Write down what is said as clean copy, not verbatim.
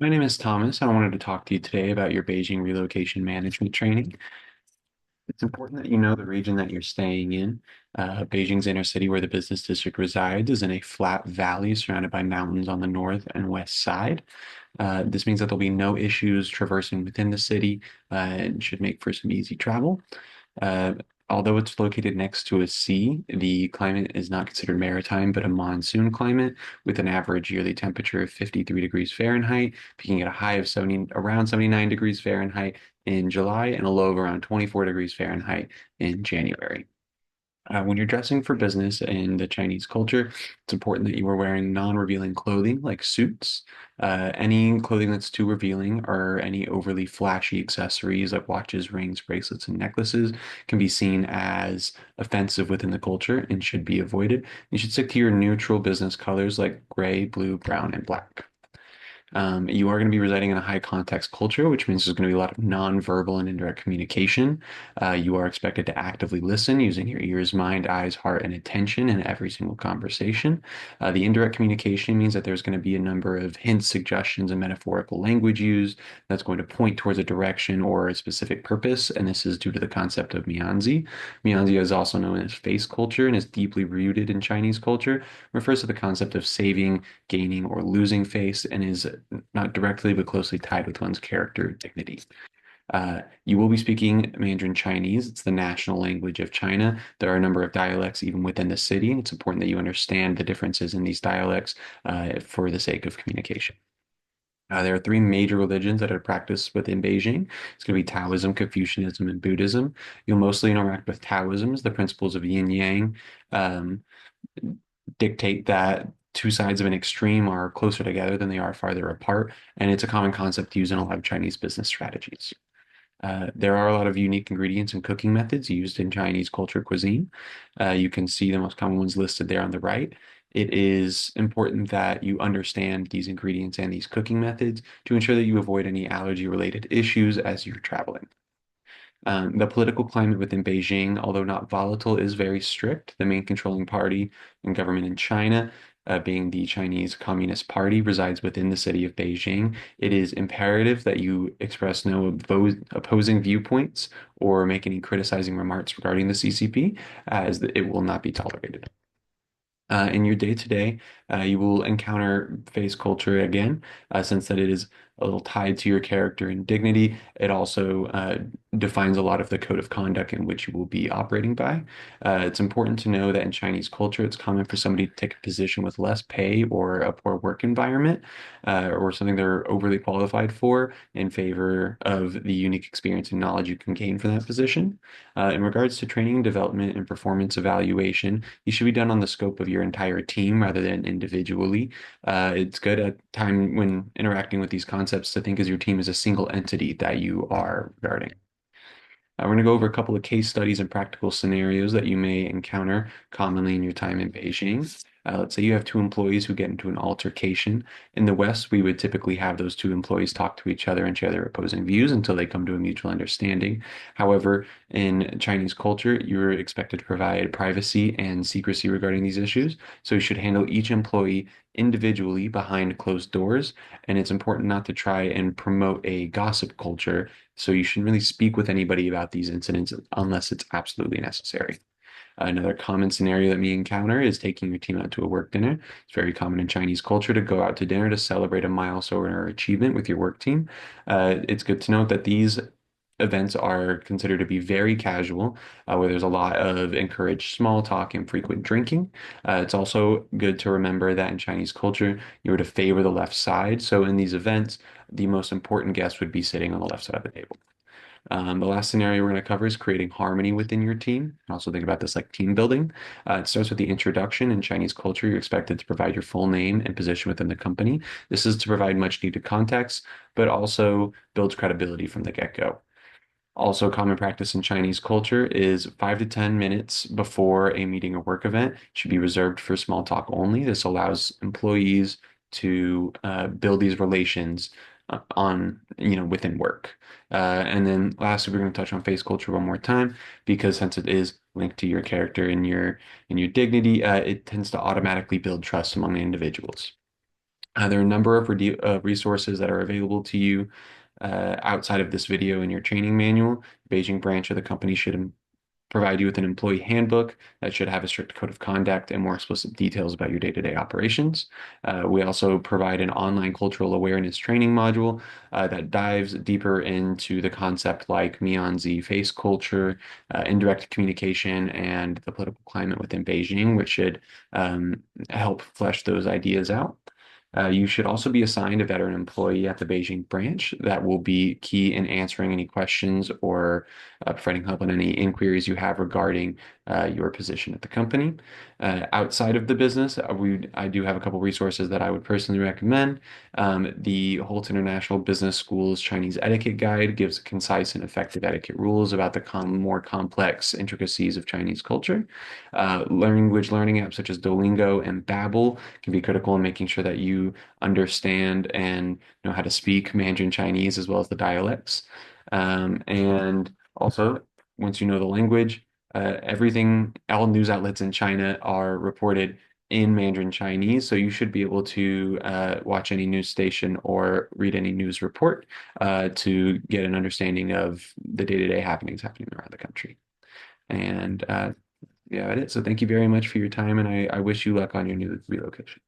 My name is Thomas. I wanted to talk to you today about your Beijing relocation management training. It's important that you know the region that you're staying in. Beijing's inner city, where the business district resides, is in a flat valley surrounded by mountains on the north and west side. This means that there'll be no issues traversing within the city and should make for some easy travel. Uh, Although it's located next to a sea, the climate is not considered maritime, but a monsoon climate with an average yearly temperature of 53 degrees Fahrenheit, peaking at a high of around 79 degrees Fahrenheit in July and a low of around 24 degrees Fahrenheit in January. When you're dressing for business in the Chinese culture, it's important that you are wearing non-revealing clothing like suits. Any clothing that's too revealing or any overly flashy accessories like watches, rings, bracelets, and necklaces can be seen as offensive within the culture and should be avoided. You should stick to your neutral business colors like gray, blue, brown, and black. You are going to be residing in a high context culture, which means there's going to be a lot of nonverbal and indirect communication. You are expected to actively listen using your ears, mind, eyes, heart, and attention in every single conversation. The indirect communication means that there's going to be a number of hints, suggestions, and metaphorical language used that's going to point towards a direction or a specific purpose. And this is due to the concept of Mianzi. Mianzi is also known as face culture and is deeply rooted in Chinese culture, refers to the concept of saving, gaining, or losing face, and is not directly but closely tied with one's character dignity. You will be speaking Mandarin Chinese. It's the national language of China. There are a number of dialects even within the city, and it's important that you understand the differences in these dialects for the sake of communication. There are three major religions that are practiced within Beijing. It's going to be Taoism, Confucianism, and Buddhism. You'll mostly interact with Taoism. The principles of yin yang um, dictate that two sides of an extreme are closer together than they are farther apart, and it's a common concept used in a lot of Chinese business strategies. There are a lot of unique ingredients and cooking methods used in Chinese culture cuisine. You can see the most common ones listed there on the right. It is important that you understand these ingredients and these cooking methods to ensure that you avoid any allergy-related issues as you're traveling. The political climate within Beijing, although not volatile, is very strict. The main controlling party and government in China, being the Chinese Communist Party, resides within the city of Beijing. It is imperative that you express no opposing viewpoints or make any criticizing remarks regarding the CCP, as it will not be tolerated. In your day-to-day, you will encounter face culture again, since that it is a little tied to your character and dignity. It also defines a lot of the code of conduct in which you will be operating by. It's important to know that in Chinese culture, it's common for somebody to take a position with less pay or a poor work environment, or something they're overly qualified for in favor of the unique experience and knowledge you can gain from that position. In regards to training and development and performance evaluation, these should be done on the scope of your entire team rather than individually. It's good at time when interacting with these concepts to think as your team is a single entity that you are regarding. We're going to go over a couple of case studies and practical scenarios that you may encounter commonly in your time in Beijing. Let's say you have two employees who get into an altercation. In the West, we would typically have those two employees talk to each other and share their opposing views until they come to a mutual understanding. However, in Chinese culture, you're expected to provide privacy and secrecy regarding these issues. So you should handle each employee individually behind closed doors. And it's important not to try and promote a gossip culture, so you shouldn't really speak with anybody about these incidents unless it's absolutely necessary. Another common scenario that we encounter is taking your team out to a work dinner. It's very common in Chinese culture to go out to dinner to celebrate a milestone or achievement with your work team. It's good to note that these events are considered to be very casual, where there's a lot of encouraged small talk and frequent drinking. It's also good to remember that in Chinese culture, you are to favor the left side. So in these events, the most important guest would be sitting on the left side of the table. The last scenario we're going to cover is creating harmony within your team. Also think about this like team building. It starts with the introduction. In Chinese culture, you're expected to provide your full name and position within the company. This is to provide much needed context, but also builds credibility from the get-go. Also, common practice in Chinese culture is 5 to 10 minutes before a meeting or work event should be reserved for small talk only. This allows employees to build these relations within work. And then lastly, we're going to touch on face culture one more time because since it is linked to your character and your dignity, it tends to automatically build trust among the individuals. There are a number of resources that are available to you outside of this video in your training manual. Beijing branch of the company should provide you with an employee handbook that should have a strict code of conduct and more explicit details about your day-to-day operations. We also provide an online cultural awareness training module that dives deeper into the concept like Mianzi face culture, indirect communication, and the political climate within Beijing, which should help flesh those ideas out. You should also be assigned a veteran employee at the Beijing branch that will be key in answering any questions or providing help on any inquiries you have regarding your position at the company. Outside of the business, I do have a couple resources that I would personally recommend. The Holt International Business School's Chinese Etiquette Guide gives concise and effective etiquette rules about the more complex intricacies of Chinese culture. Language learning apps such as Duolingo and Babbel can be critical in making sure that you understand and know how to speak Mandarin Chinese as well as the dialects. And also, once you know the language, all news outlets in China are reported in Mandarin Chinese, so you should be able to watch any news station or read any news report to get an understanding of the day-to-day happenings happening around the country. And yeah, that's it. So thank you very much for your time, and I wish you luck on your new relocation.